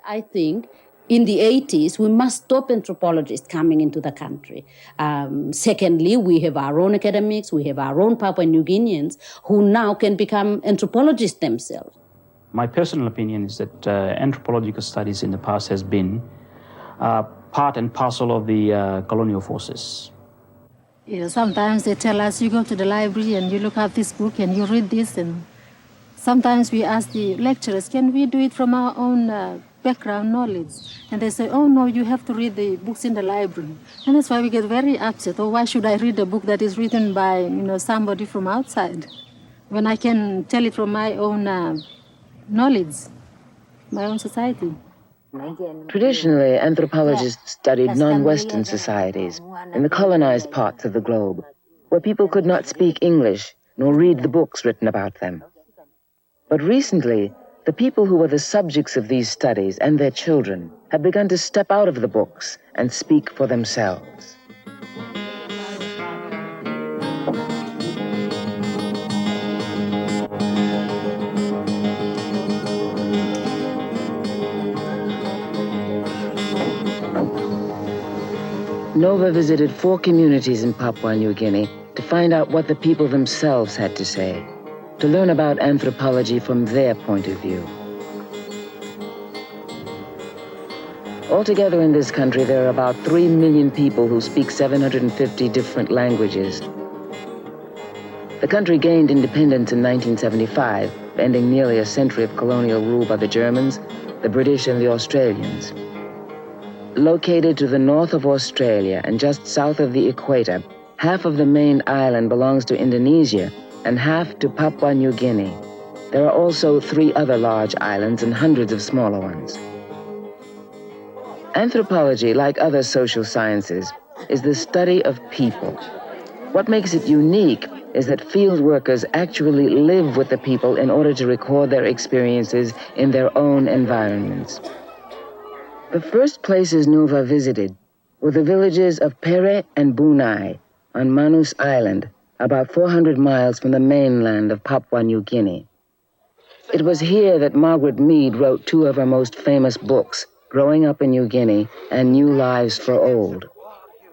I think in the 80s, we must stop anthropologists coming into the country. Secondly, we have our own academics, we have our own Papua New Guineans who now can become anthropologists themselves. My personal opinion is that anthropological studies in the past has been part and parcel of the colonial forces. Sometimes they tell us, you go to the library and you look at this book and you read this, and sometimes we ask the lecturers, can we do it from our own background knowledge? And they say, oh no, you have to read the books in the library. And that's why we get very upset. Oh, why should I read a book that is written by somebody from outside when I can tell it from my own knowledge, my own society? Traditionally, anthropologists studied non-Western societies in the colonized parts of the globe, where people could not speak English nor read the books written about them. But recently, the people who were the subjects of these studies and their children have begun to step out of the books and speak for themselves. Nova visited 4 communities in Papua New Guinea to find out what the people themselves had to say, to learn about anthropology from their point of view. Altogether in this country, there are about 3 million people who speak 750 different languages. The country gained independence in 1975, ending nearly a century of colonial rule by the Germans, the British, and the Australians. Located to the north of Australia and just south of the equator, half of the main island belongs to Indonesia and half to Papua New Guinea. There are also 3 other large islands and hundreds of smaller ones. Anthropology, like other social sciences, is the study of people. What makes it unique is that field workers actually live with the people in order to record their experiences in their own environments. The first places Nova visited were the villages of Pere and Bunai on Manus Island, about 400 miles from the mainland of Papua New Guinea. It was here that Margaret Mead wrote 2 of her most famous books, Growing Up in New Guinea and New Lives for Old.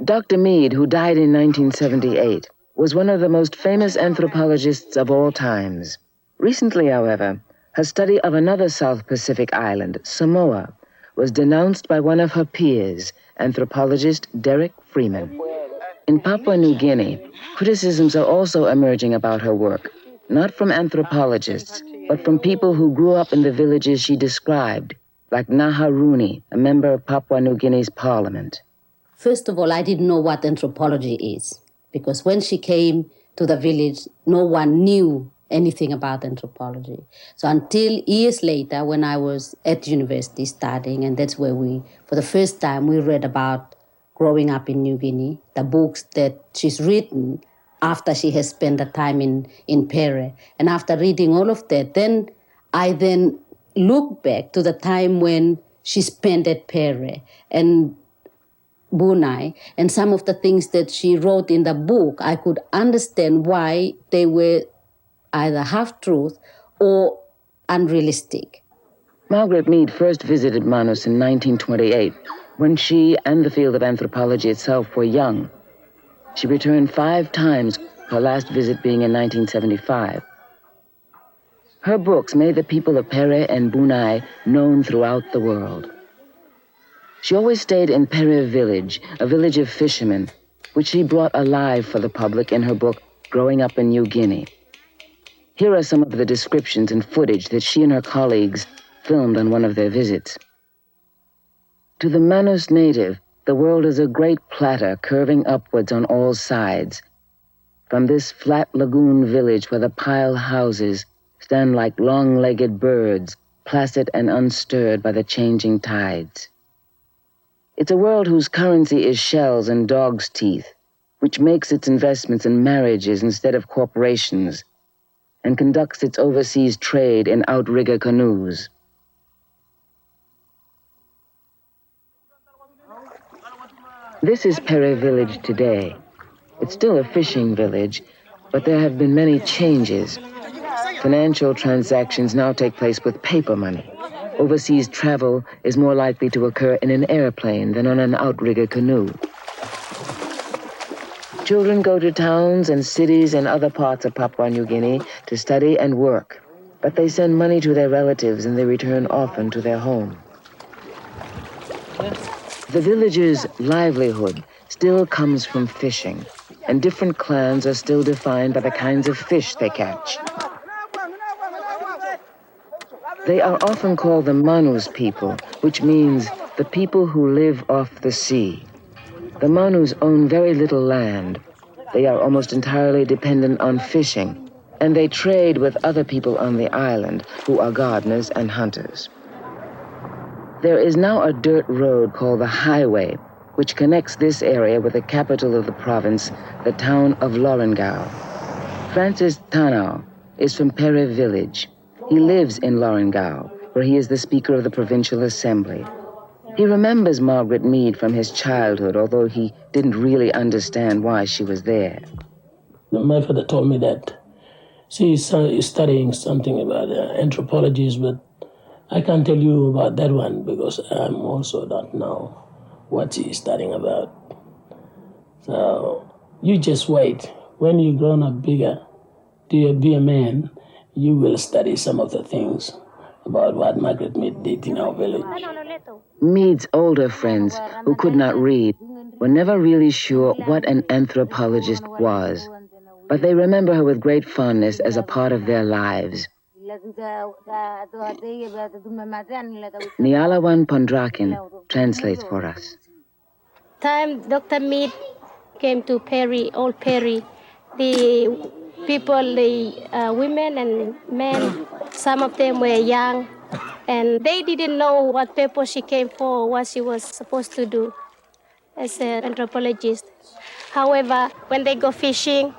Dr. Mead, who died in 1978, was one of the most famous anthropologists of all times. Recently, however, her study of another South Pacific island, Samoa, was denounced by one of her peers, anthropologist Derek Freeman. In Papua New Guinea, criticisms are also emerging about her work, not from anthropologists, but from people who grew up in the villages she described, like Naharuni, a member of Papua New Guinea's parliament. First of all, I didn't know what anthropology is, because when she came to the village, no one knew anything about anthropology. So until years later, when I was at university studying, and that's where for the first time, we read about Growing Up in New Guinea, the books that she's written after she has spent the time in Pere. And after reading all of that, then I look back to the time when she spent at Pere and Bunai, and some of the things that she wrote in the book, I could understand why they were either half-truth or unrealistic. Margaret Mead first visited Manus in 1928, when she and the field of anthropology itself were young. She returned 5 times, her last visit being in 1975. Her books made the people of Pere and Bunai known throughout the world. She always stayed in Pere village, a village of fishermen, which she brought alive for the public in her book, Growing Up in New Guinea. Here are some of the descriptions and footage that she and her colleagues filmed on one of their visits. To the Manus native, the world is a great platter curving upwards on all sides. From this flat lagoon village where the pile houses stand like long-legged birds, placid and unstirred by the changing tides. It's a world whose currency is shells and dog's teeth, which makes its investments in marriages instead of corporations, and conducts its overseas trade in outrigger canoes. This is Pere village today. It's still a fishing village, but there have been many changes. Financial transactions now take place with paper money. overseas travel is more likely to occur in an airplane than on an outrigger canoe. Children go to towns and cities in other parts of Papua New Guinea to study and work, but they send money to their relatives and they return often to their home. The villagers' livelihood still comes from fishing, and different clans are still defined by the kinds of fish they catch. They are often called the Manus people, which means the people who live off the sea. The Manus own very little land. They are almost entirely dependent on fishing, and they trade with other people on the island who are gardeners and hunters. There is now a dirt road called the Highway, which connects this area with the capital of the province, the town of Lorengau. Francis Tanau is from Pere village. He lives in Lorengau, where he is the Speaker of the Provincial Assembly. He remembers Margaret Mead from his childhood, although he didn't really understand why she was there. My father told me that she is studying something about anthropology, but I can't tell you about that one because I also don't know what she is studying about. So you just wait. When you grown up bigger, to be a man, you will study some of the things about what Margaret Mead did in our village. Mead's older friends, who could not read, were never really sure what an anthropologist was, but they remember her with great fondness as a part of their lives. Nialawan Pondrakin translates for us. Time Dr. Mead came to Perry, Old Perry, the people, the women and men, some of them were young, and they didn't know what purpose she came for, what she was supposed to do as an anthropologist. However, when they go fishing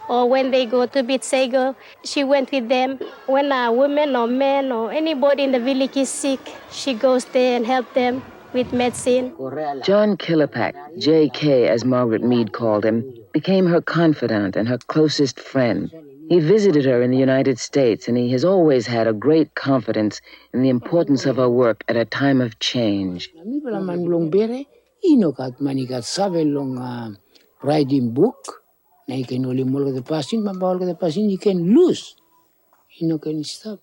or when they go to Bitsego, she went with them. When a woman or man or anybody in the village is sick, she goes there and helps them with medicine. John Killipack, J.K. as Margaret Mead called him, became her confidant and her closest friend. He visited her in the United States, and he has always had a great confidence in the importance of her work at a time of change. Writing book, now you can only molg the passing, but the passing you can lose. You can stop.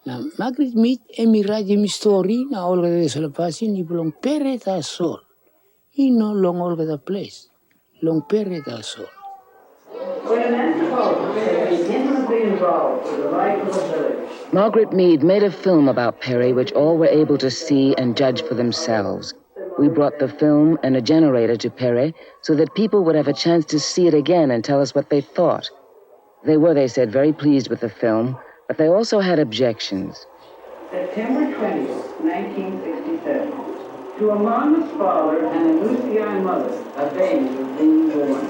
Now, Margaret Mead, emi writing story, now all the passing, you belong period as soul. You know, long all the place. Long period as soul. When an anthropologist is intimately involved with the life of a village. Margaret Mead made a film about Perry, which all were able to see and judge for themselves. We brought the film and a generator to Perry so that people would have a chance to see it again and tell us what they thought. They were, they said, very pleased with the film, but they also had objections. September 20th, 1967. To a Monmouth father and a Lucian mother, a baby was being born.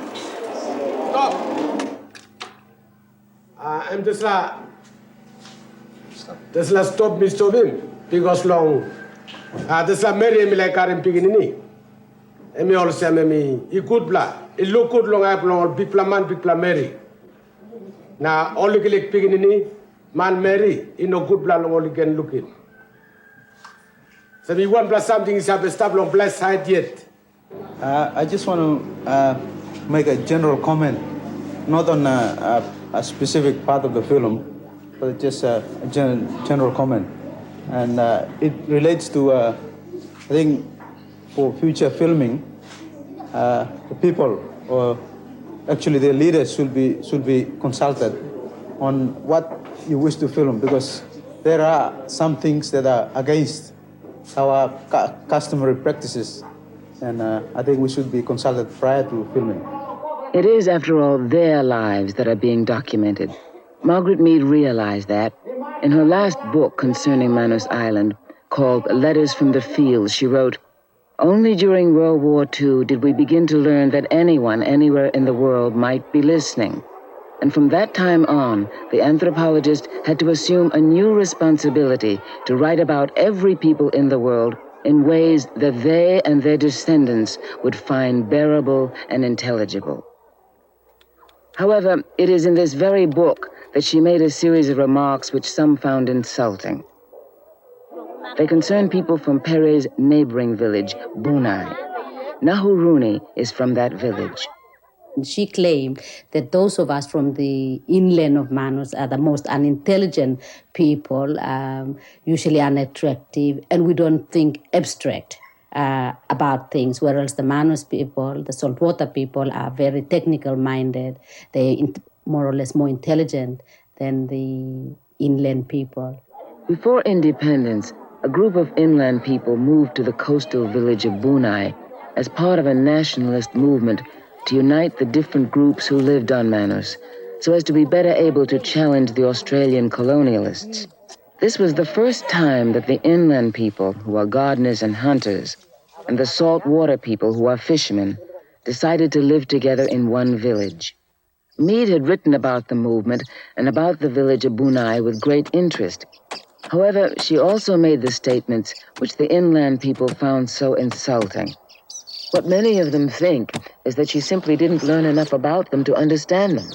I'm Tesla stop me because long. Tesla marry me like I'm beginning. And me also me good bla. It look good long I long big man Mary. Now all the like beginning man Mary in no good bla long all can look in. So me one plus something is have a stop long blessed side yet. I just want to make a general comment, not on a specific part of the film, but just a general comment. And it relates to, I think, for future filming, the people, or actually the leaders should be consulted on what you wish to film, because there are some things that are against our customary practices, and I think we should be consulted prior to filming. It is, after all, their lives that are being documented. Margaret Mead realized that. In her last book concerning Manus Island, called Letters from the Fields, she wrote, "Only during World War II did we begin to learn that anyone, anywhere in the world might be listening. And from that time on, the anthropologist had to assume a new responsibility to write about every people in the world in ways that they and their descendants would find bearable and intelligible." However, it is in this very book that she made a series of remarks which some found insulting. They concern people from Pere's neighboring village, Bunai. Nahuruni is from that village. She claimed that those of us from the inland of Manus are the most unintelligent people, usually unattractive, and we don't think abstract about things, whereas the Manus people, the saltwater people, are very technical-minded. They're more or less more intelligent than the inland people. Before independence, a group of inland people moved to the coastal village of Bunai as part of a nationalist movement to unite the different groups who lived on Manus, so as to be better able to challenge the Australian colonialists. This was the first time that the inland people, who are gardeners and hunters, and the saltwater people, who are fishermen, decided to live together in one village. Mead had written about the movement and about the village of Bunai with great interest. However, she also made the statements which the inland people found so insulting. What many of them think is that she simply didn't learn enough about them to understand them.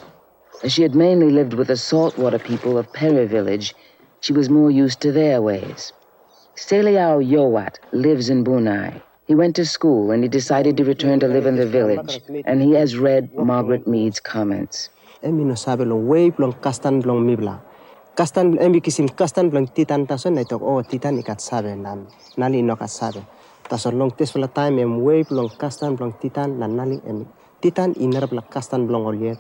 As she had mainly lived with the saltwater people of Pere village, she was more used to their ways. Seliao Yowat lives in Bunai. He went to school and he decided to return to live in the village, and he has read Margaret Mead's comments. Kastan embi kisim kastan blang titan tason na tok oh titan ikat sabe nam nali no kat sabe tason long tes fla time em wave long kastan blang titan na nali em titan iner bla kastan blang oliet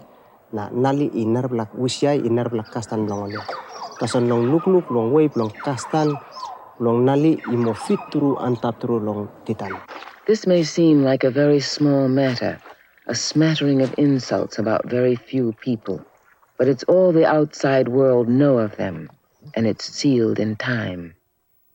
na nali iner bla usiai iner bla kastan blang oliet tason long luk long wave long kastan long nali imo fit tru antap tru long titan. This may seem like a very small matter, a smattering of insults about very few people. But it's all the outside world know of them, and it's sealed in time.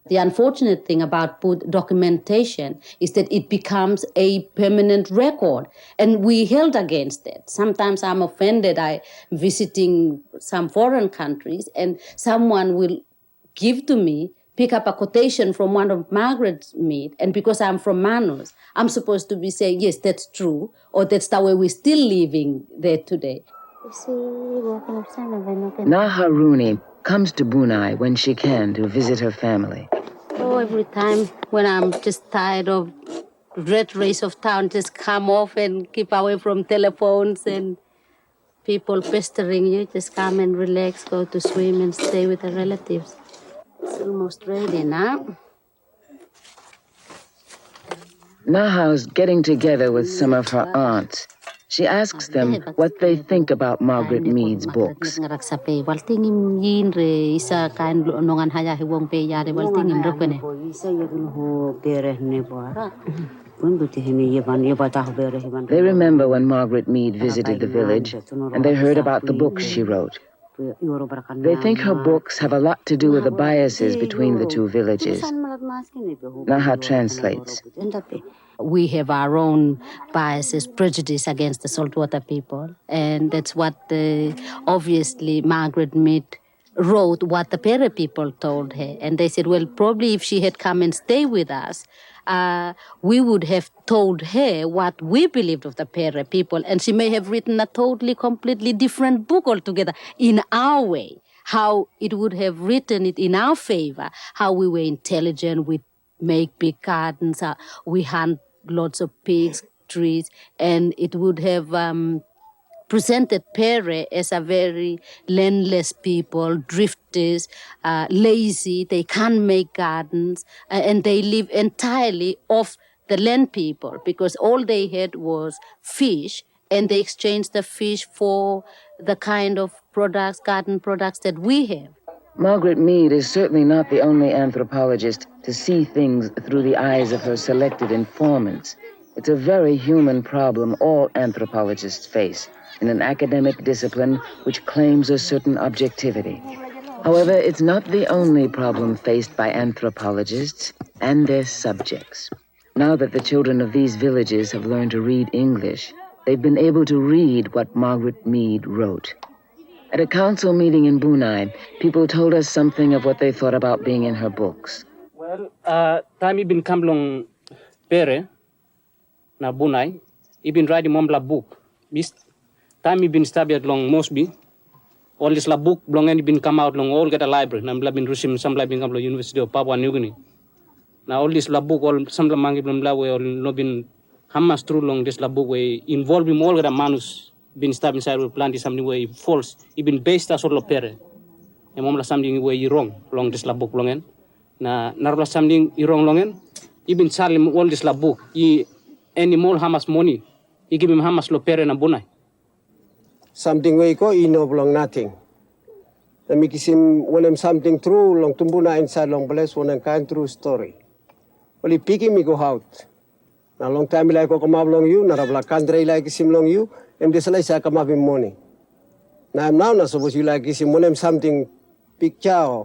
The unfortunate thing about documentation is that it becomes a permanent record, and we held against it. Sometimes I'm offended. I'm visiting some foreign countries, and someone will give to me, pick up a quotation from one of Margaret Mead, and because I'm from Manus, I'm supposed to be saying, yes, that's true, or that's the way we're still living there today. Naharuni comes to Bunai when she can to visit her family. Oh, every time when I'm just tired of red race of town, just come off and keep away from telephones and people pestering you. Just come and relax, go to swim and stay with the relatives. It's almost ready now. Naha's getting together with some of her aunts. She asks them what they think about Margaret Mead's books. They remember when Margaret Mead visited the village, and they heard about the books she wrote. They think her books have a lot to do with the biases between the two villages. Naha translates. We have our own biases, prejudice against the saltwater people, and that's what obviously Margaret Mead wrote what the Pere people told her. And they said, well, probably if she had come and stayed with us, we would have told her what we believed of the Pere people, and she may have written a totally, completely different book altogether in our way, how it would have written it in our favor, how we were intelligent, we make big gardens, we hunt lots of pigs, trees, and it would have presented Pere as a very landless people, drifters, lazy, they can't make gardens, and they live entirely off the land people because all they had was fish, and they exchanged the fish for the kind of products, garden products that we have. Margaret Mead is certainly not the only anthropologist to see things through the eyes of her selected informants. It's a very human problem all anthropologists face in an academic discipline which claims a certain objectivity. However, it's not the only problem faced by anthropologists and their subjects. Now that the children of these villages have learned to read English, they've been able to read what Margaret Mead wrote. At a council meeting in Bunai, people told us something of what they thought about being in her books. Well, time ibin kamlong Pere na Bunai, ibin writing mombla book. Bis time ibin studied long Mosby, All this la book belong and been come out long all get a library. Nam la been received some la been come to University of Papua New Guinea. Now all this la book all some la mangi blam la we all no been hamas through long this la book we involve him all get a manus been stabbed inside with plant something way false. He been based as all pere. And mom la something way wrong long this la book long en. Na narla something wrong long en. He been selling all this la book. He any more hamas money. He give him hamas lo pere na bunai. Something we ko ino long nothing. The mikisim when I'm something true long tumbuna inside long bless when I'm kind true story. Only picking me go out. Na long time like ko come long you, na rabla country like sim long you, and this like sa come up in money. Now I'm now suppose you like sim when I'm something picture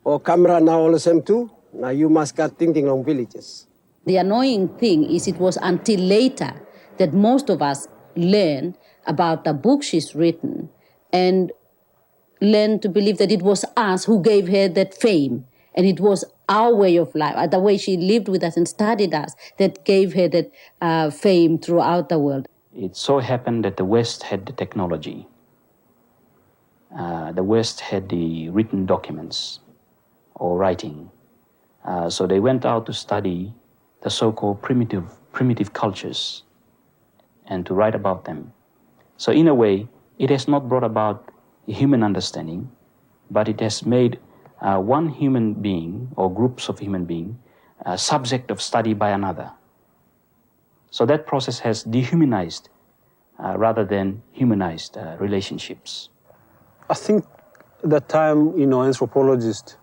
or camera now all the same too. Now you must got thinking long villages. The annoying thing is it was until later that most of us learned about the book she's written and learned to believe that it was us who gave her that fame and it was our way of life, the way she lived with us and studied us, that gave her that fame throughout the world. It so happened that the West had the technology. The West had the written documents or writing. So they went out to study the so-called primitive cultures and to write about them. So in a way, it has not brought about a human understanding, but it has made one human being or groups of human beings subject of study by another. So that process has dehumanized rather than humanized relationships. I think the time, anthropologists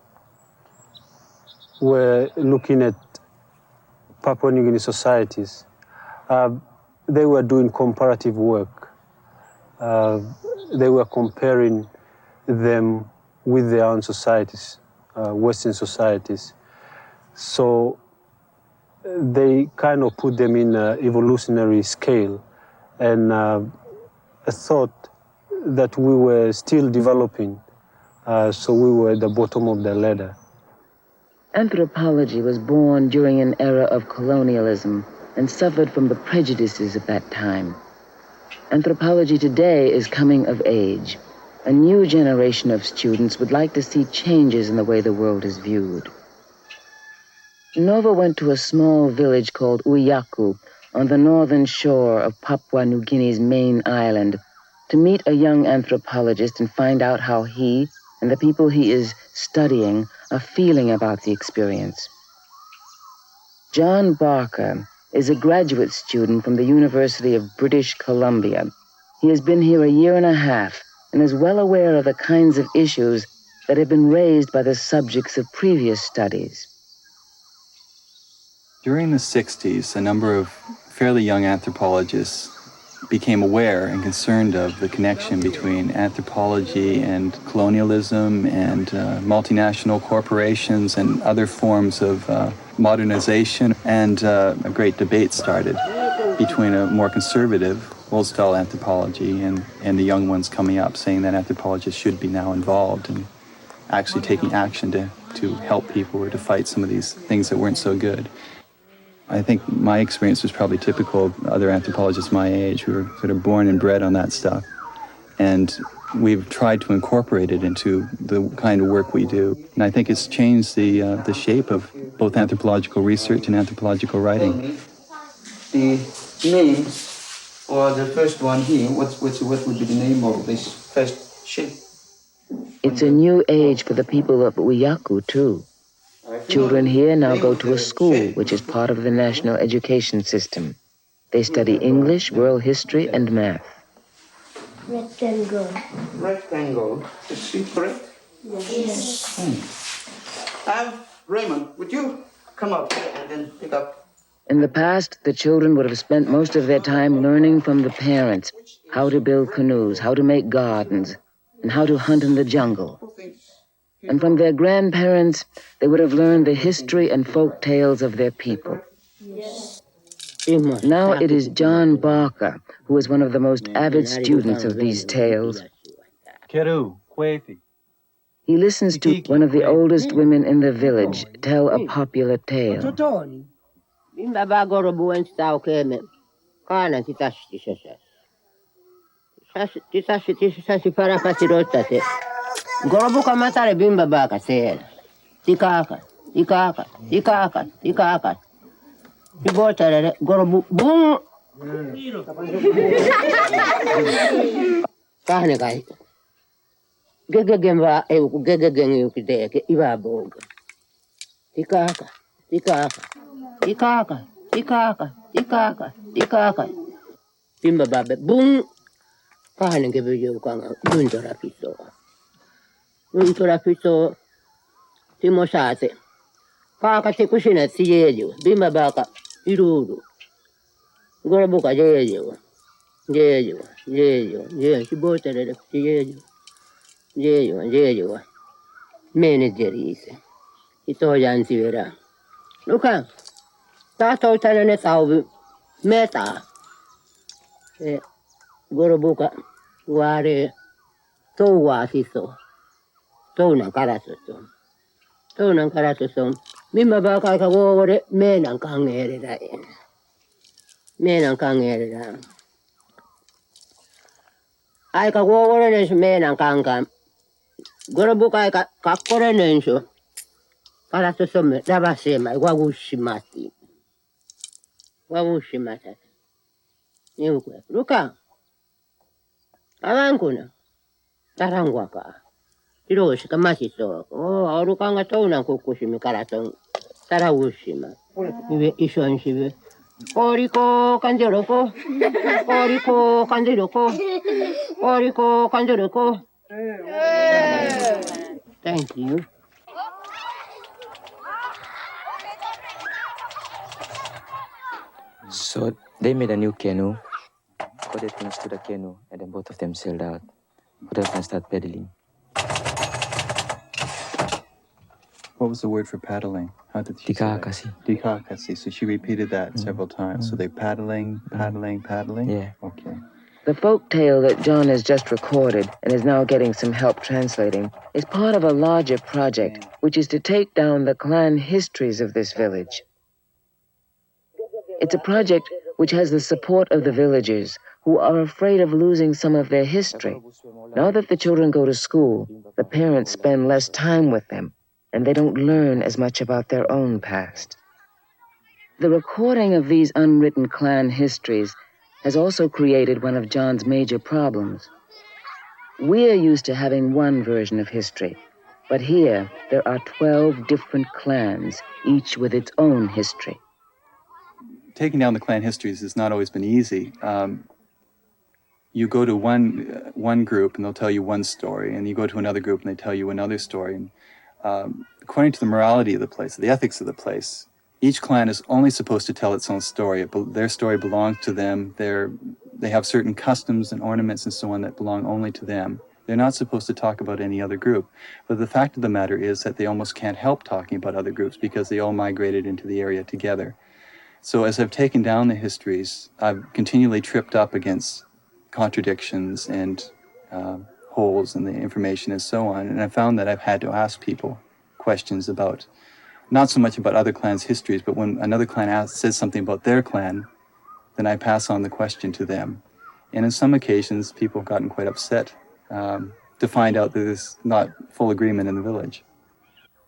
were looking at Papua New Guinea societies, they were doing comparative work. They were comparing them with their own societies, Western societies. So they kind of put them in an evolutionary scale and thought that we were still developing, so we were at the bottom of the ladder. Anthropology was born during an era of colonialism and suffered from the prejudices of that time. Anthropology today is coming of age. A new generation of students would like to see changes in the way the world is viewed. Nova went to a small village called Uyaku on the northern shore of Papua New Guinea's main island to meet a young anthropologist and find out how he and the people he is studying are feeling about the experience. John Barker is a graduate student from the University of British Columbia. He has been here a year and a half and is well aware of the kinds of issues that have been raised by the subjects of previous studies. During the 60s, a number of fairly young anthropologists became aware and concerned of the connection between anthropology and colonialism and multinational corporations and other forms of modernization, and a great debate started between a more conservative, old-style anthropology and the young ones coming up saying that anthropologists should be now involved and actually taking action to help people or to fight some of these things that weren't so good. I think my experience was probably typical of other anthropologists my age who were sort of born and bred on that stuff. And we've tried to incorporate it into the kind of work we do. And I think it's changed the shape of both anthropological research and anthropological writing. The name, or the first one here, what would be the name of this first ship? It's a new age for the people of Uyaku, too. Children here now go to a school, which is part of the national education system. They study English, world history, and math. Rectangle. Rectangle. Is she correct? Yes. Raymond, would you come up here and then pick up? In the past, the children would have spent most of their time learning from the parents how to build canoes, how to make gardens, and how to hunt in the jungle. And from their grandparents, they would have learned the history and folk tales of their people. Yes. Now it is John Barker who is one of the most avid students of these tales. He listens to one of the oldest women in the village tell a popular tale. Tisasi para pasirotate. Gorobuka matare bimba baka sel. Tikaka. Ibotare gorobu bung. Kahne kai. Gegegemba gegegen yukideke iba boga. Tikaka. Bimba babe bung. Kahne gebe yukanga buntora piso. Timosate. Kaka tikushina siyeju. Bimba baka iruru. Gorobuka jeju. Sibotare jeju. Menegerise. Ito yansi vera. Luka. Tato tanane taubi. Meta. Gorobuka. Ware. Towa siso. Tona karasoso. Mimba baka kagore. Menan kangere da. Ai kagore nes menan kangam. Gorobuka ai kakore nenso. Karasoso me. Dabasema. Wagushimati. Niukwe. Luka. Avankuna. Tarangwaka. Hiroshi kamasiso. Arukanga tona kukushimi karaton. Tarawushima. Iwe ishonshibe. Oriko kanjoroko. Thank you. So they made a new canoe, corded things to the canoe, and then both of them sailed out. Both of them started paddling. What was the word for paddling? How did she say that? Dikakasi. So she repeated that several times. So they're paddling. Yeah. Okay. The folk tale that John has just recorded and is now getting some help translating is part of a larger project, which is to take down the clan histories of this village. It's a project which has the support of the villagers who are afraid of losing some of their history. Now that the children go to school, the parents spend less time with them, and they don't learn as much about their own past. The recording of these unwritten clan histories has also created one of John's major problems. We're used to having one version of history, but here there are 12 different clans, each with its own history. Taking down the clan histories has not always been easy. You go to one group and they'll tell you one story, and you go to another group and they tell you another story. And, according to the morality of the place, the ethics of the place, each clan is only supposed to tell its own story. Their story belongs to them. They have certain customs and ornaments and so on that belong only to them. They're not supposed to talk about any other group. But the fact of the matter is that they almost can't help talking about other groups because they all migrated into the area together. So as I've taken down the histories, I've continually tripped up against contradictions and holes in the information and so on. And I found that I've had to ask people questions about, not so much about other clans' histories, but when another clan says something about their clan, then I pass on the question to them. And in some occasions, people have gotten quite upset to find out that there's not full agreement in the village.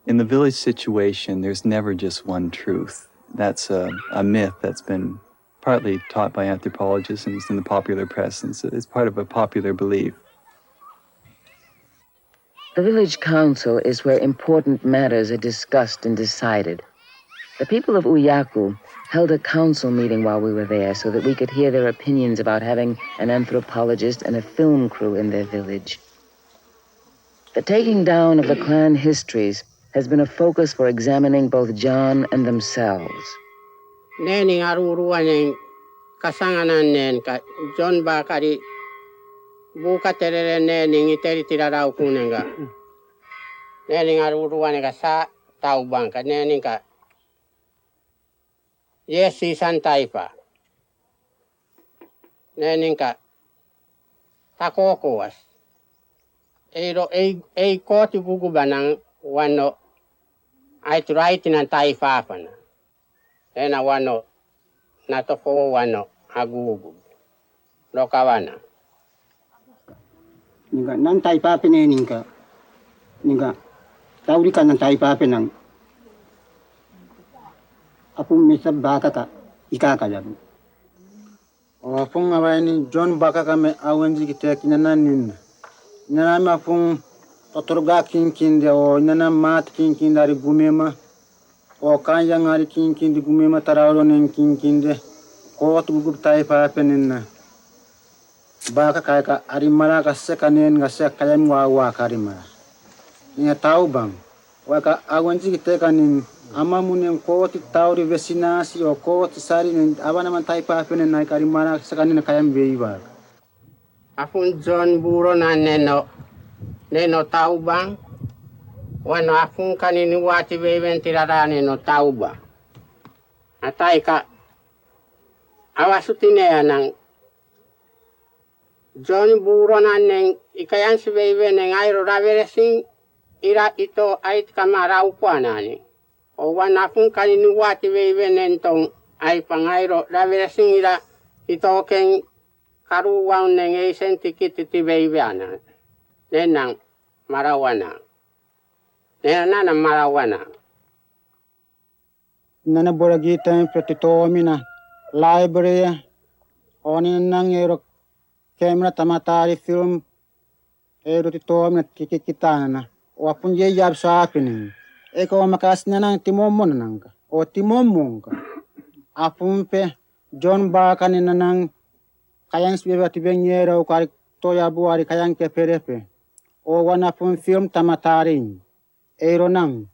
In the village situation, there's never just one truth. That's a myth that's been partly taught by anthropologists and it's in the popular press, and it's part of a popular belief. The village council is where important matters are discussed and decided. The people of Uyaku held a council meeting while we were there so that we could hear their opinions about having an anthropologist and a film crew in their village. The taking down of the clan histories has been a focus for examining both John and themselves. Nening aruruanen kasanganan nen ka John bakari buka terere nening iteri tirarau kunenga. Nening aruruanen ka sa tau bangka nening ka Yesi santaipa. Nening ka takokoas. Ei koti gugubanang wano ay turaiti ng taifafana. Ena wano natofo wano agugub. Lokawana. Ninga nan taipa pe ne ninga. Ninga tauri kan nan taipa pe nang. Apung misa baka ka ikaka jabu. Apung abai ni John baka kame awenji kita kinanan nana ma apung totorga kin dia o nana mat kin dari gumema o kanya ngari kin di gumema taralo nen kin de ko tu gup taipa pe nenna. Baka kaya ka arimara ka sekanen ga sekayam wa karimara. Nia tahu bang, waka awanji kita kanin ama munen ko ti tauri vesinasi o ko ti sari nen abana man taipa penen nai karimara sekanen kayam beiba. Afun John buro na neno tahu bang. Wano afun kanini wati beben tirara neno tahu bang. Atai ka awasutine anang John buro na neng ikayan si bebe neng airo raveresing ira ito ait kamara upuanani. O wanafun kanini wati bebe neng tong ay pangairo raveresing ira ito keng karuwang neng eisen tikiti ti bebe anan. Nenang marawana. Nenang marawana. Nana bora gita en petitoomina library oni nang ero camera tamatari film ero titoomina kikitana o apun ye yab saapini eko makas nang timomon nangka o timomonka apun pe John baka ni nang kayang sbeba tibenyera o kari toya buari kayang ke perepe o wana pun film tamatari ero nang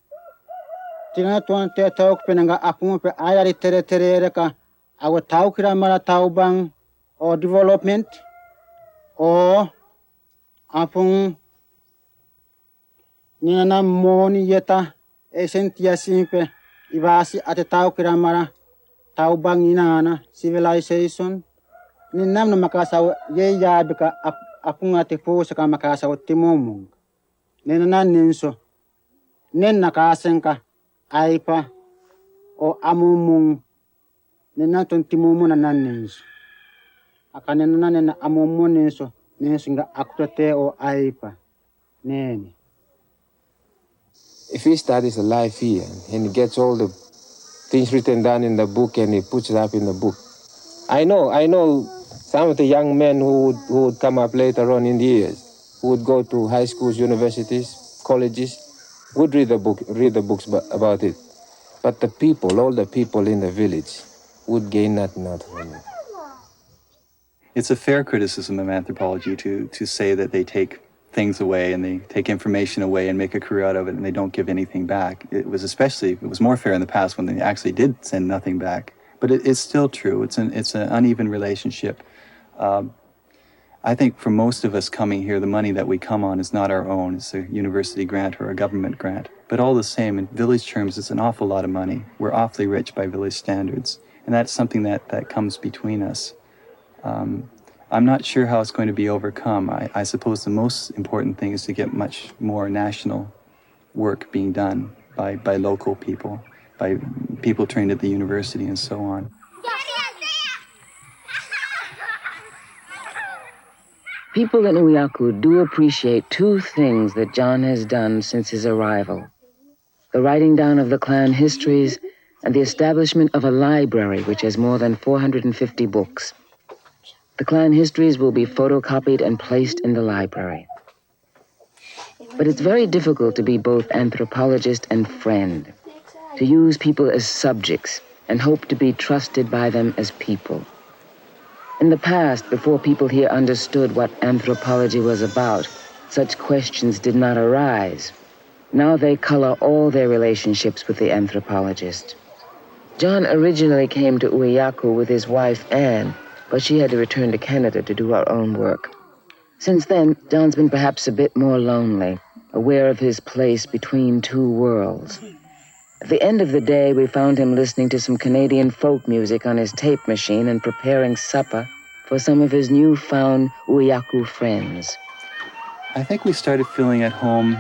tina tuan te tauk penanga apun pe ayari tere ka awa tau kira mara tau bang o development o apun nina moni yeta esentia simpe ibasi ate tau kira mara tau bang inana civilization ninam na makasa ye ya bika apun ate po saka makasa timomong nina nan ninso nen nakasenka aipa o amumung nena tontimumu na nanis akanena nena amumu neso nesinga akute o aipa nene. If he studies a life here and he gets all the things written down in the book and he puts it up in the book, I know some of the young men who would come up later on in the years, who would go to high schools, universities, colleges, would read the books about it. But the people, all the people in the village, would gain nothing out from it. It's a fair criticism of anthropology to say that they take things away and they take information away and make a career out of it and they don't give anything back. It was more fair in the past when they actually did send nothing back. But it's still true. It's an uneven relationship. I think for most of us coming here, the money that we come on is not our own. It's a university grant or a government grant. But all the same, in village terms, it's an awful lot of money. We're awfully rich by village standards. And that's something that comes between us. I'm not sure how it's going to be overcome. I suppose the most important thing is to get much more national work being done by local people, by people trained at the university and so on. People in Uyaku do appreciate two things that John has done since his arrival: the writing down of the clan histories and the establishment of a library which has more than 450 books. The clan histories will be photocopied and placed in the library. But it's very difficult to be both anthropologist and friend, to use people as subjects and hope to be trusted by them as people. In the past, before people here understood what anthropology was about, such questions did not arise. Now they color all their relationships with the anthropologist. John originally came to Uyaku with his wife, Anne, but she had to return to Canada to do her own work. Since then, John's been perhaps a bit more lonely, aware of his place between two worlds. At the end of the day, we found him listening to some Canadian folk music on his tape machine and preparing supper for some of his newfound Uyaku friends. I think we started feeling at home.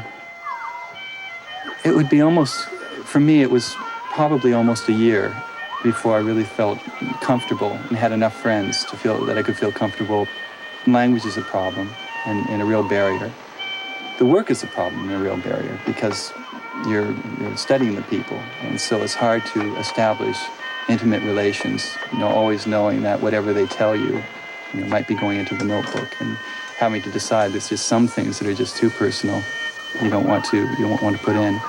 It would be almost, for me, it was probably almost a year before I really felt comfortable and had enough friends to feel that I could feel comfortable. Language is a problem. and a real barrier. The work is a problem and a real barrier because you're studying the people, and so it's hard to establish intimate relations, always knowing that whatever they tell you, might be going into the notebook, and having to decide there's just some things that are just too personal you don't want to put in.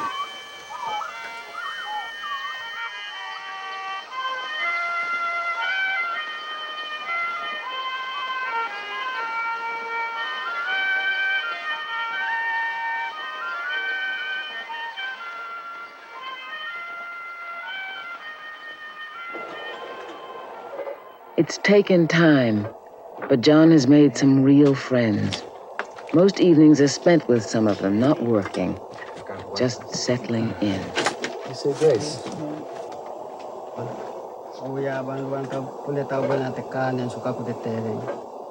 It's taken time, but John has made some real friends. Most evenings are spent with some of them, not working, just settling in. You say grace.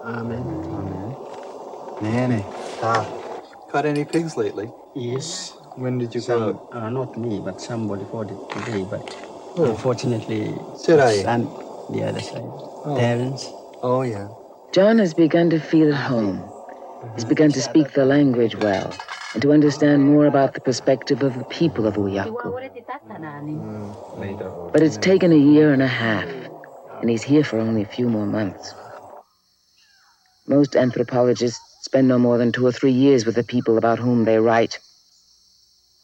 Amen. Nene. Caught any pigs lately? Yes. When did you go out? Not me, but somebody caught it today, but unfortunately, and the other side. Parents. Oh, yeah. John has begun to feel at home. He's begun to speak the language well and to understand more about the perspective of the people of Uyaku. But it's taken a year and a half, and he's here for only a few more months. Most anthropologists spend no more than 2 or 3 years with the people about whom they write.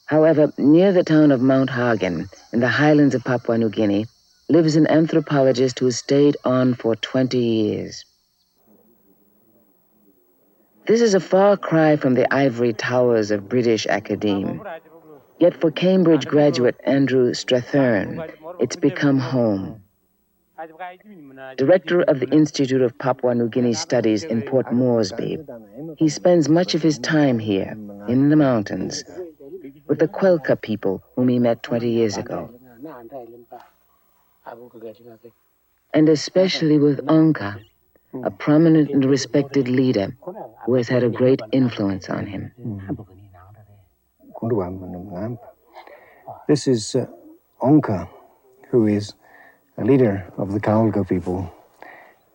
However, near the town of Mount Hagen, in the highlands of Papua New Guinea, lives an anthropologist who has stayed on for 20 years. This is a far cry from the ivory towers of British academe. Yet for Cambridge graduate Andrew Strathern, it's become home. Director of the Institute of Papua New Guinea Studies in Port Moresby, he spends much of his time here, in the mountains, with the Kwelka people whom he met 20 years ago. And especially with Onka, a prominent and respected leader who has had a great influence on him. This is Onka, who is a leader of the Kaolga people,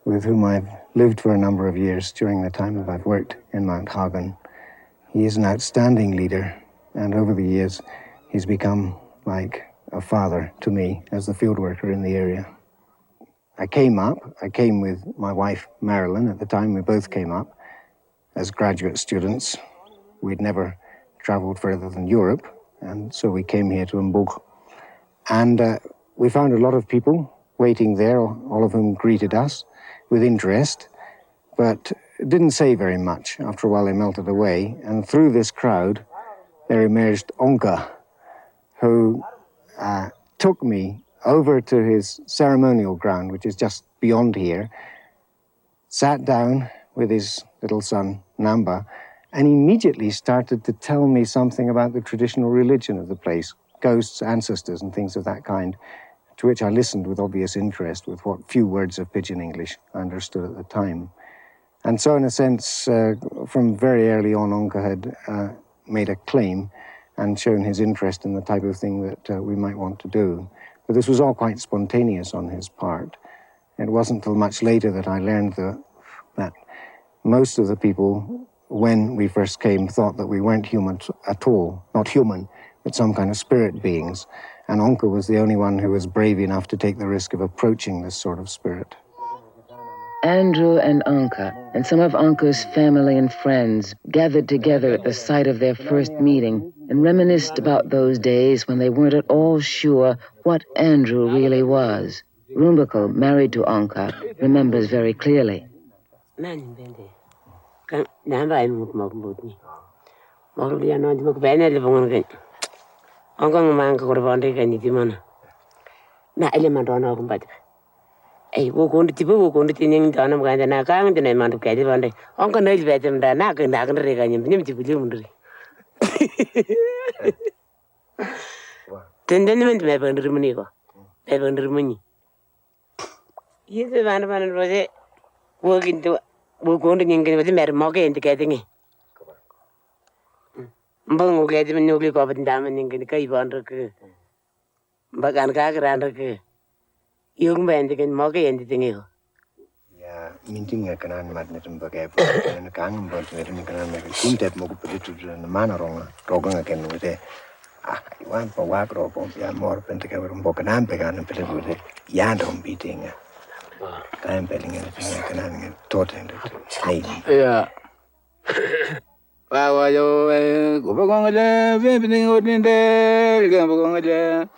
with whom I've lived for a number of years during the time that I've worked in Mount Hagen. He is an outstanding leader, and over the years, he's become like a father to me as the field worker in the area. I came with my wife, Marilyn, at the time we both came up as graduate students. We'd never traveled further than Europe, and so we came here to Mbog. And we found a lot of people waiting there, all of whom greeted us with interest, but didn't say very much. After a while, they melted away, and through this crowd, there emerged Onka, who took me over to his ceremonial ground, which is just beyond here, sat down with his little son, Namba, and immediately started to tell me something about the traditional religion of the place, ghosts, ancestors, and things of that kind, to which I listened with obvious interest, with what few words of Pidgin English I understood at the time. And so, in a sense, from very early on, Onka had made a claim and shown his interest in the type of thing that we might want to do. But this was all quite spontaneous on his part. It wasn't until much later that I learned that most of the people, when we first came, thought that we weren't human at all. Not human, but some kind of spirit beings. And Onka was the only one who was brave enough to take the risk of approaching this sort of spirit. Andrew and Onka, and some of Onka's family and friends, gathered together at the site of their first meeting and reminisced about those days when they weren't at all sure what Andrew really was. Rumbakal, married to Onka, remembers very clearly. Hey, wo kondu tining dana mga na kang dinay mandu kaya bande. Onka na ilbetem da na kan re kanya nim tibu mundri. Tendement me bandu muni ko. Me bandu muni. Yes, bandu rose. Wo gintu wo kondu nyingin wadi mer moke ente kaya tingi. Mbang wo kaya timu nyugli ko abad ndama nyingin kaya bandu ke. Bagan ka keranda ke. Yung bende kan moke ente tingi ko. minting a canan magnetum bagab and a gang, but with a canan kuntet mokupitu and the manner on Rogan again with a one for wag robo, more pentagram bokanam began and put with a yandom beating. I'm betting anything I can taught him to Yeah. Wow, yo, go on a visiting out in there, go on a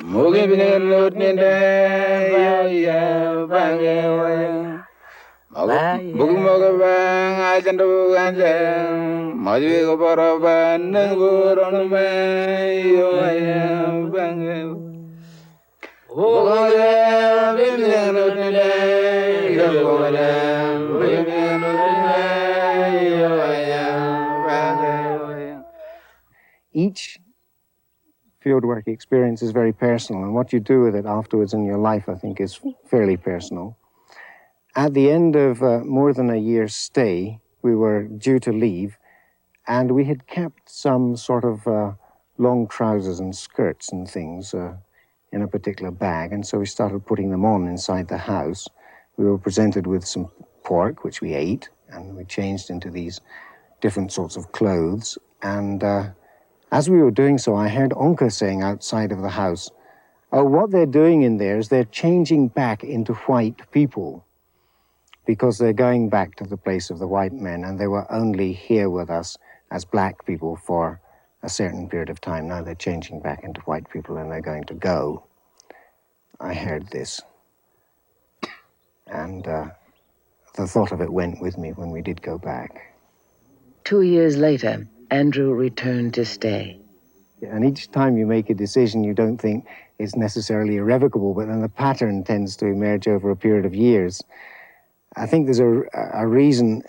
moving out in there, yeah, bang, Bugmogabang, I can do and then Maju Baraban, never on the way, you bang. Each fieldwork experience is very personal, and what you do with it afterwards in your life, I think, is fairly personal. At the end of more than a year's stay, we were due to leave, and we had kept some sort of long trousers and skirts and things in a particular bag, and so we started putting them on inside the house. We were presented with some pork, which we ate, and we changed into these different sorts of clothes. And as we were doing so, I heard Onka saying outside of the house, oh, what they're doing in there is they're changing back into white people, because they're going back to the place of the white men, and they were only here with us as black people for a certain period of time. Now they're changing back into white people and they're going to go. I heard this. And the thought of it went with me when we did go back. 2 years later, Andrew returned to stay. And each time you make a decision, you don't think it's necessarily irrevocable, but then the pattern tends to emerge over a period of years. I think there's a reason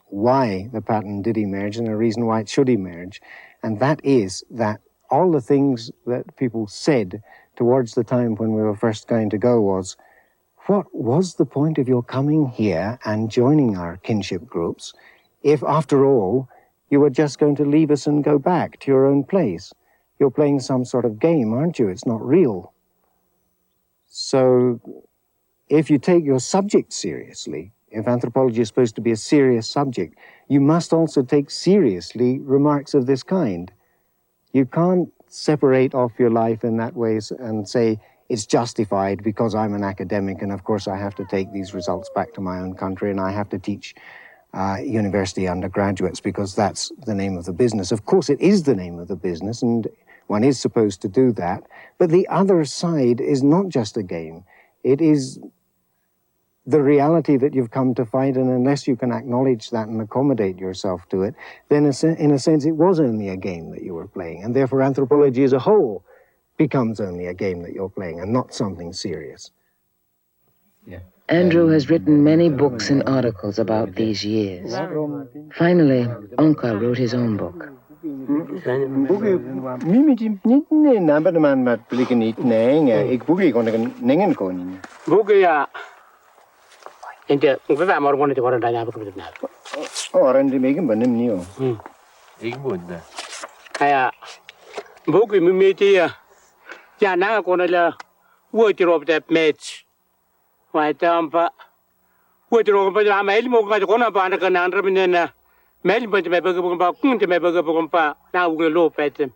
why the pattern did emerge and a reason why it should emerge. And that is that all the things that people said towards the time when we were first going to go was, what was the point of your coming here and joining our kinship groups if, after all, you were just going to leave us and go back to your own place? You're playing some sort of game, aren't you? It's not real. So if you take your subject seriously, if anthropology is supposed to be a serious subject, you must also take seriously remarks of this kind. You can't separate off your life in that way and say, it's justified because I'm an academic and of course I have to take these results back to my own country and I have to teach university undergraduates because that's the name of the business. Of course it is the name of the business and one is supposed to do that, but the other side is not just a game. It is the reality that you've come to find, and unless you can acknowledge that and accommodate yourself to it, then in a sense it was only a game that you were playing, and therefore anthropology as a whole becomes only a game that you're playing and not something serious. Yeah. Andrew has written many books and articles about these years. Finally, Onka wrote his own book. Inte ungefär morgonen till varandra jag brukar det. Rende megen benim nio. Igboda. Kaya buku mimiti ya na ko na wardrobe that match. Wai tampa wardrobe pa ma ilmo ko ko na pa na kana andra minena. Mel pa me baga pa kunte me baga pa na ugo lo pet.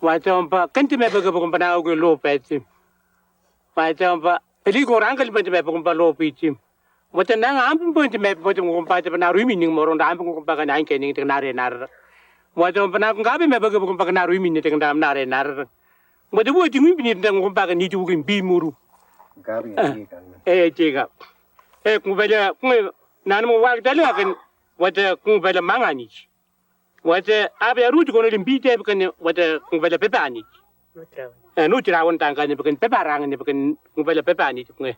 Wai tampa kente me baga pa na ugo lo pet. Wai tampa eli ko rangal pa me pa lo pit. Wata nang ampun point me point ngumpa te na rumi ning moron da ampun ngumpa ka nang kening te nare nar. Wata na ngabe me baga ngumpa ka na rumi ni te ndam nare nar. Wata wo ti ngumpi ni te ngumpa ka ni tu ngin bi muru. Gabi jega. Ngubela ngwe nan mo wa dale kan wata ngubela mangani. Wata abe ruti ko no limbi te kan wata ngubela pepani. No tira won tanga ni kan peparang ni kan ngubela pepani ngwe.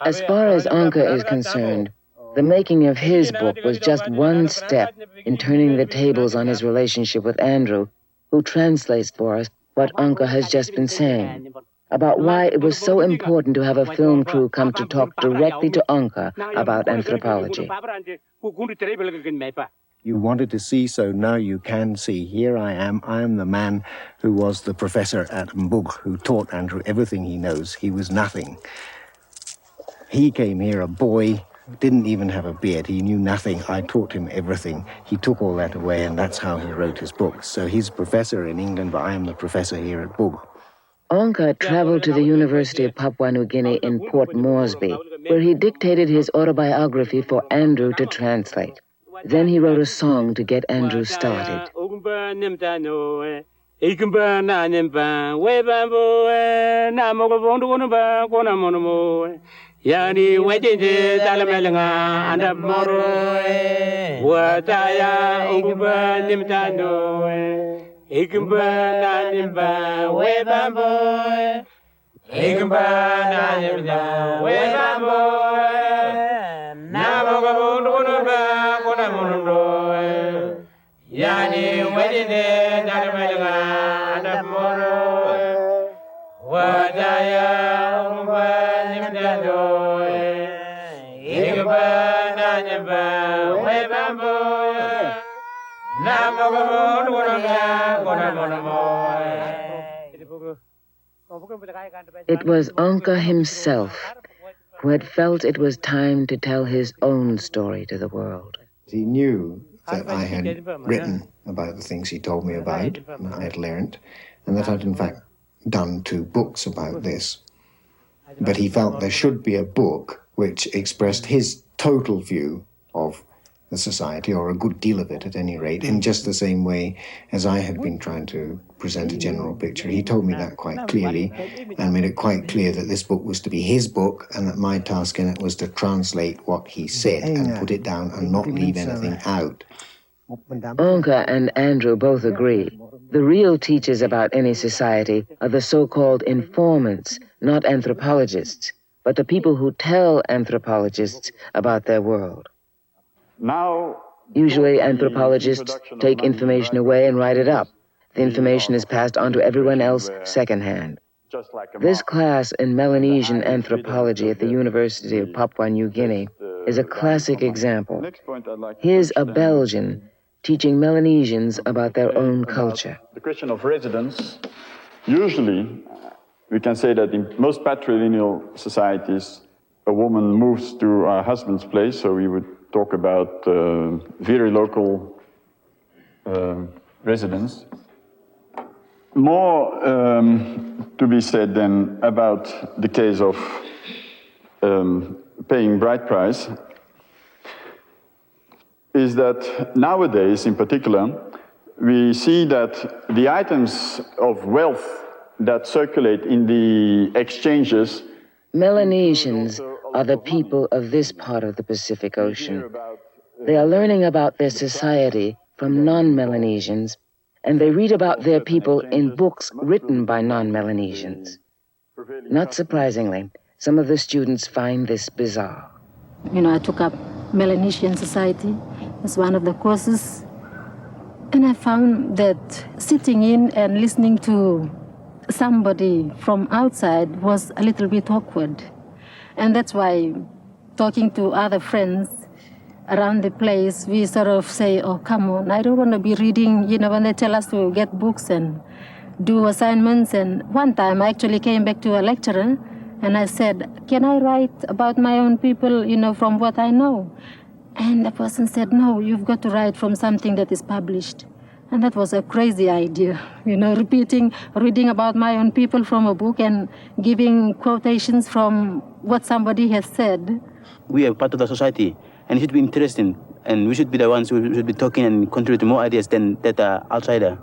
As far as Onka is concerned, the making of his book was just one step in turning the tables on his relationship with Andrew, who translates for us what Onka has just been saying, about why it was so important to have a film crew come to talk directly to Onka about anthropology. You wanted to see, so now you can see. Here I am the man who was the professor at Mbug, who taught Andrew everything he knows. He was nothing. He came here, a boy, didn't even have a beard. He knew nothing. I taught him everything. He took all that away, and that's how he wrote his books. So he's professor in England, but I am the professor here at Mbug. Onka traveled to the University of Papua New Guinea in Port Moresby, where he dictated his autobiography for Andrew to translate. Then he wrote a song to get Andrew started. Yani wajinje talamelenga anda moro wataya ungba nimtando ikumba na nimba webambo ikumba na nimba webambo na bogabondo ba kona mondo yani wajinje talamelenga anda moro wataya ungba nimtando It was Onka himself who had felt it was time to tell his own story to the world. He knew that I had written about the things he told me about, and I had learnt, and that I'd in fact done 2 books about this. But he felt there should be a book which expressed his total view of the society, or a good deal of it at any rate, in just the same way as I had been trying to present a general picture. He told me that quite clearly and made it quite clear that this book was to be his book and that my task in it was to translate what he said and put it down and not leave anything out. Onka and Andrew both agree. The real teachers about any society are the so-called informants, not anthropologists, but the people who tell anthropologists about their world. Usually anthropologists take information away and write it up. The information is passed on to everyone else secondhand. This class in Melanesian anthropology at the University of Papua New Guinea is a classic example. Here's a Belgian teaching Melanesians about their own culture. The question of residence, usually we can say that in most patrilineal societies, a woman moves to her husband's place, so we would talk about very local residence. More to be said then about the case of paying bride price is that nowadays, in particular, we see that the items of wealth that circulate in the exchanges. Melanesians are the people of this part of the Pacific Ocean. They are learning about their society from non-Melanesians, and they read about their people in books written by non-Melanesians. Not surprisingly, some of the students find this bizarre. I took up Melanesian society as one of the courses, and I found that sitting in and listening to somebody from outside was a little bit awkward. And that's why, talking to other friends around the place, we sort of say, oh, come on, I don't want to be reading, when they tell us to get books and do assignments. And one time I actually came back to a lecturer and I said, can I write about my own people, from what I know? And the person said, no, you've got to write from something that is published. And that was a crazy idea, reading about my own people from a book and giving quotations from what somebody has said. We are part of the society, and it should be interesting, and we should be the ones who should be talking and contributing more ideas than that outsider.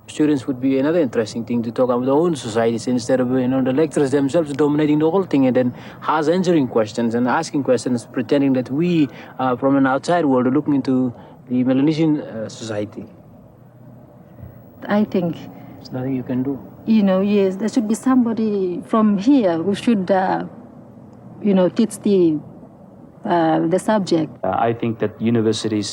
Students would be another interesting thing to talk about their own societies instead of, the lecturers themselves dominating the whole thing and then us answering questions and asking questions, pretending that we, from an outside world, are looking into the Melanesian society. I think there's nothing you can do. Yes, there should be somebody from here who should, teach the subject. I think that universities,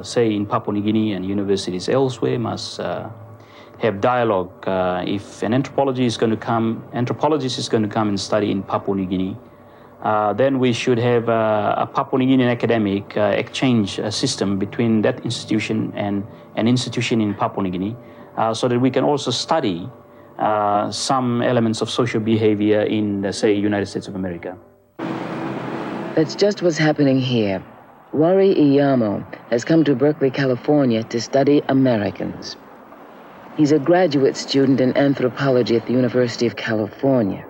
say in Papua New Guinea and universities elsewhere, must have dialogue. If an anthropologist is going to come and study in Papua New Guinea, then we should have a Papua New Guinean academic exchange system between that institution and an institution in Papua New Guinea, so that we can also study some elements of social behavior in, say, United States of America. That's just what's happening here. Wari Iyamo has come to Berkeley, California to study Americans. He's a graduate student in anthropology at the University of California.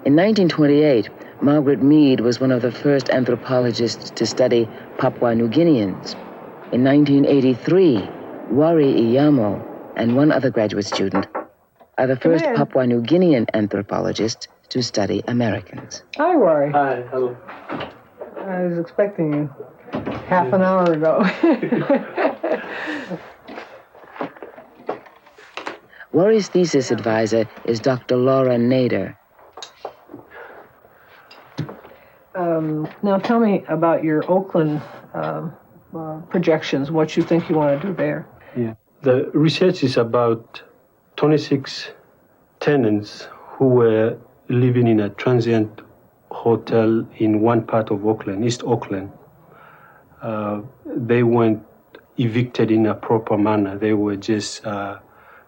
In 1928, Margaret Mead was one of the first anthropologists to study Papua New Guineans. In 1983, Wari Iyamo and one other graduate student are the first Papua New Guinean anthropologists to study Americans. Hi, Wari. Hi, hello. I was expecting you half an hour ago. Wari's thesis advisor is Dr. Laura Nader. Now tell me about your Oakland projections, what you think you want to do there. Yeah. The research is about 26 tenants who were living in a transient hotel in one part of Auckland, East Auckland. They weren't evicted in a proper manner. They were just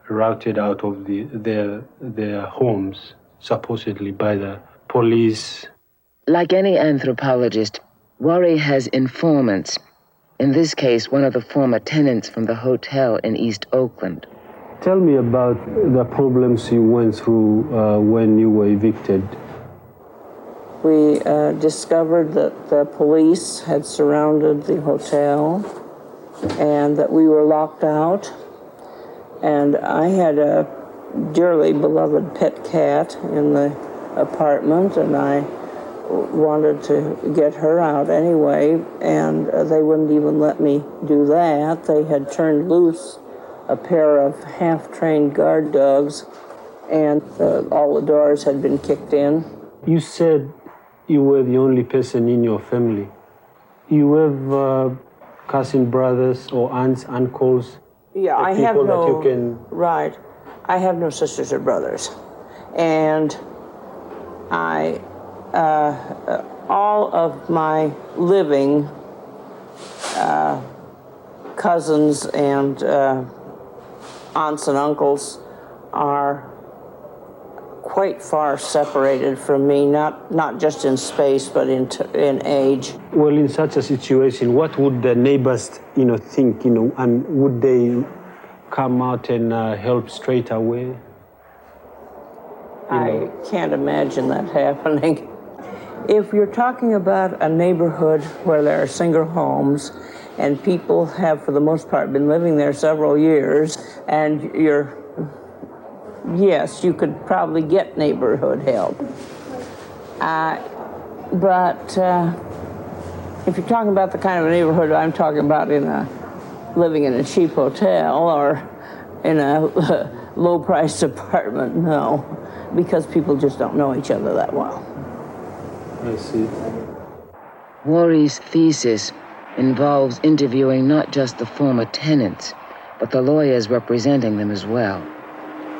routed out of their homes, supposedly by the police. Like any anthropologist, Wari has informants. In this case, one of the former tenants from the hotel in East Auckland. Tell me about the problems you went through when you were evicted. We discovered that the police had surrounded the hotel and that we were locked out. And I had a dearly beloved pet cat in the apartment, and I wanted to get her out anyway, and they wouldn't even let me do that. They had turned loose a pair of half-trained guard dogs, and all the doors had been kicked in. You said you were the only person in your family. You have cousin brothers or aunts, uncles? Yeah, I have no... Right. I have no sisters or brothers. And all of my living cousins and aunts and uncles are quite far separated from me, not just in space, but in age. Well, in such a situation, what would the neighbors, think, and would they come out and help straight away? I can't imagine that happening. If you're talking about a neighborhood where there are single homes and people have, for the most part, been living there several years, and yes, you could probably get neighborhood help. But if you're talking about the kind of neighborhood I'm talking about living in a cheap hotel or in a low-priced apartment, no, because people just don't know each other that well. I see. Wari's thesis involves interviewing not just the former tenants, but the lawyers representing them as well.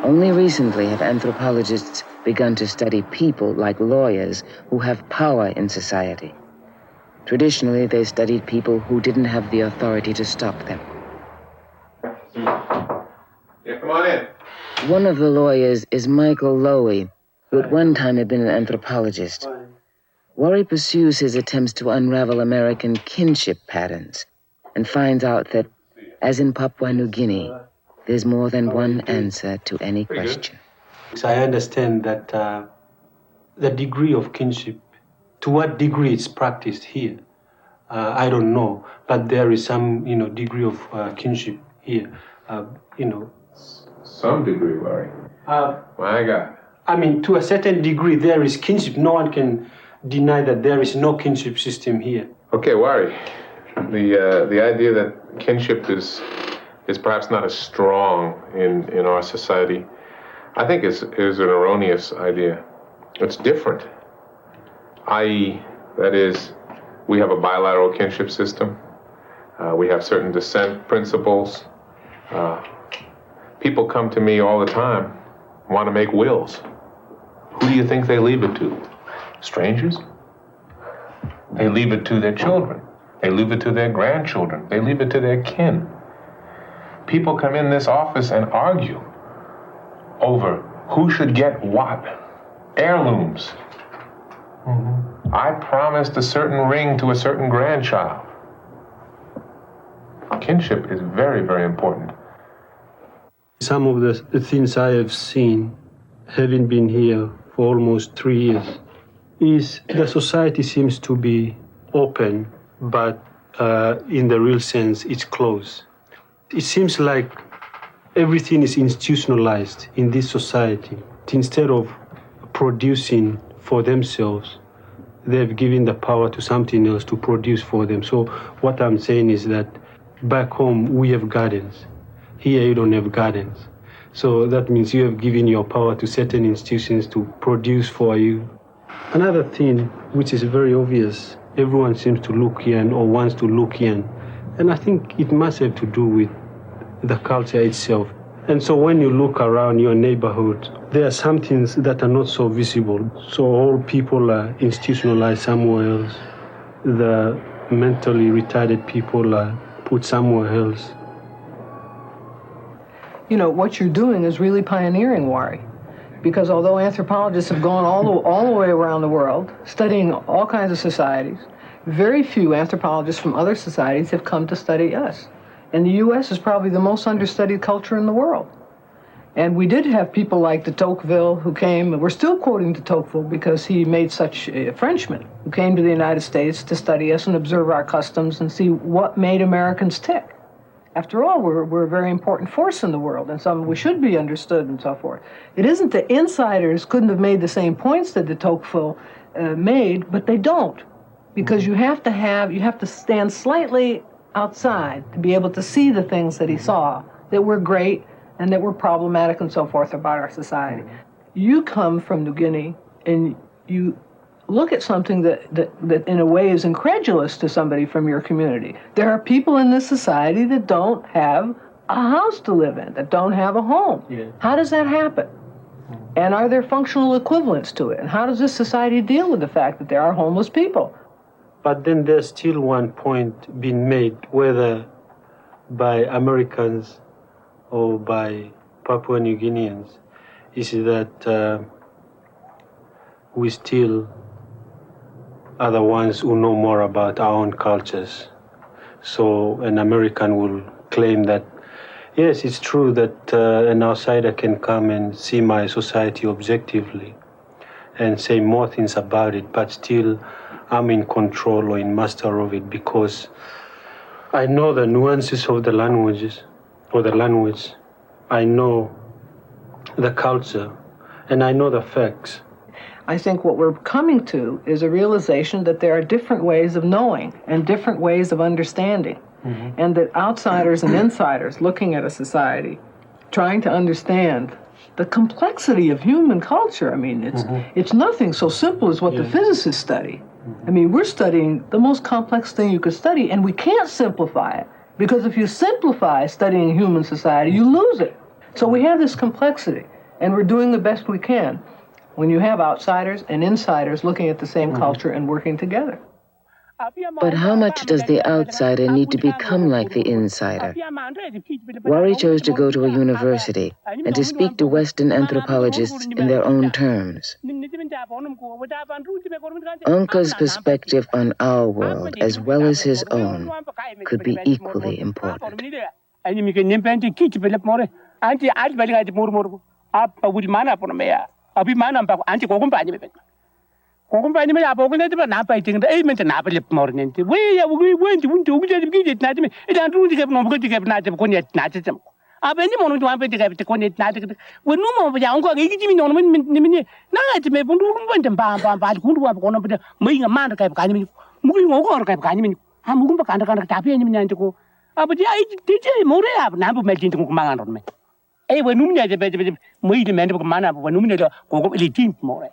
Only recently have anthropologists begun to study people like lawyers who have power in society. Traditionally, they studied people who didn't have the authority to stop them. Yeah, come on in. One of the lawyers is Michael Lowy, who at one time had been an anthropologist. Wari pursues his attempts to unravel American kinship patterns and finds out that, as in Papua New Guinea, there's more than one answer to any question. So I understand that the degree of kinship, to what degree it's practiced here, I don't know, but there is some, degree of kinship here, Some degree, Wari. My God. I mean, to a certain degree, there is kinship. No one can deny that there is no kinship system here. Okay, Wari. The idea that kinship is perhaps not as strong in our society, I think is an erroneous idea. It's different. I.e., that is, we have a bilateral kinship system. We have certain descent principles. People come to me all the time, want to make wills. Who do you think they leave it to? Strangers? They leave it to their children. They leave it to their grandchildren. They leave it to their kin. People come in this office and argue over who should get what. Heirlooms. I promised a certain ring to a certain grandchild. Kinship is very, very important. Some of the things I have seen, having been here for almost 3 years, is the society seems to be open, but in the real sense, it's closed. It seems like everything is institutionalized in this society. Instead of producing for themselves, they've given the power to something else to produce for them. So what I'm saying is that back home, we have gardens. Here, you don't have gardens. So that means you have given your power to certain institutions to produce for you. Another thing, which is very obvious, everyone seems to look young or wants to look young. And I think it must have to do with the culture itself. And so when you look around your neighborhood, there are some things that are not so visible. So all people are institutionalized somewhere else. The mentally retarded people are put somewhere else. You know, what you're doing is really pioneering, Wari. Because although anthropologists have gone all the way around the world, studying all kinds of societies, very few anthropologists from other societies have come to study us. And the U.S. is probably the most understudied culture in the world. And we did have people like de Tocqueville who came, we're still quoting de Tocqueville because he made such a Frenchman, who came to the United States to study us and observe our customs and see what made Americans tick. After all, we're a very important force in the world, and we should be understood and so forth. It isn't that insiders couldn't have made the same points that de Tocqueville made, but they don't. Because you have to stand slightly outside to be able to see the things that he saw that were great and that were problematic and so forth about our society. You come from New Guinea and you look at something that in a way is incredulous to somebody from your community. There are people in this society that don't have a house to live in, that don't have a home. Yeah. How does that happen? And are there functional equivalents to it? And how does this society deal with the fact that there are homeless people? But then there's still one point being made, whether by Americans or by Papua New Guineans, is that we still are the ones who know more about our own cultures. So an American will claim that, yes, it's true that an outsider can come and see my society objectively and say more things about it, but still I'm in control or in master of it because I know the nuances of the languages or the language. I know the culture and I know the facts. I think what we're coming to is a realization that there are different ways of knowing and different ways of understanding. Mm-hmm. And that outsiders and insiders looking at a society, trying to understand the complexity of human culture. I mean, it's nothing so simple as what the physicists study. I mean, we're studying the most complex thing you could study, and we can't simplify it. Because if you simplify studying human society, you lose it. So we have this complexity, and we're doing the best we can when you have outsiders and insiders looking at the same culture and working together. But how much does the outsider need to become like the insider? Wari chose to go to a university and to speak to Western anthropologists in their own terms. Unka's perspective on our world, as well as his own, could be equally important. Kumpanya me apo kunete ba na pa itinga e mente na pa lep mornente we ya we went to get na me it and rundi ke no buke ke na te ko net na te tem abeni mo no wan pe ke ko net na te we no mo ya ngo ke gimi no ni na te me bundu bunde ba kundu wa ko no pe me nga man ka ka ni mu ngo ko ka ka ni ha mu ba ka ta pe ni nyante ko abadi ai te mo re ab na bu me tin ko ma ngan me e we no nya te pe me de me ko mana we no nya ko ko li tin mo re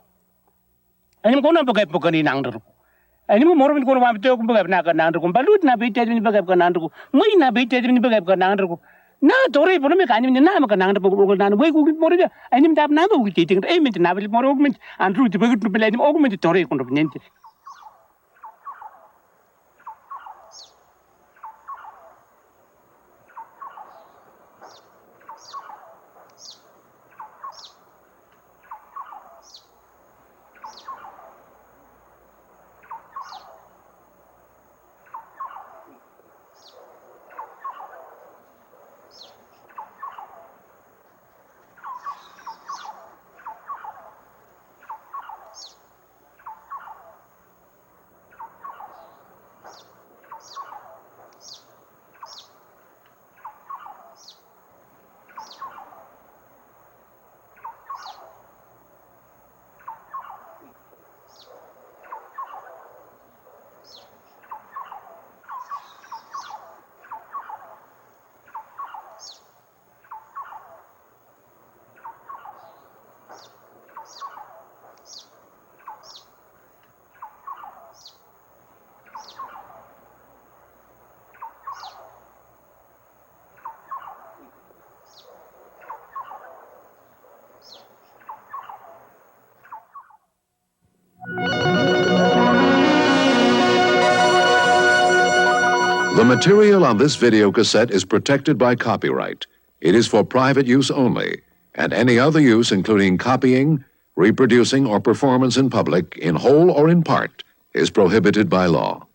ani ko na bagay po kani nang ro ani mo moro ko ma te ko bagay na ka nang ro balut na be te ni bagay ka nang ro moi na be te ni bagay ka nang ro na tore po me ka ni na ma ka nang ro ko na we ko moro ja ani mta na ba te te e me na be moro ko me an ru te bagay to be ni o ko me tore ko no nente The material on this video cassette is protected by copyright. It is for private use only, and any other use, including copying, reproducing, or performance in public, in whole or in part, is prohibited by law.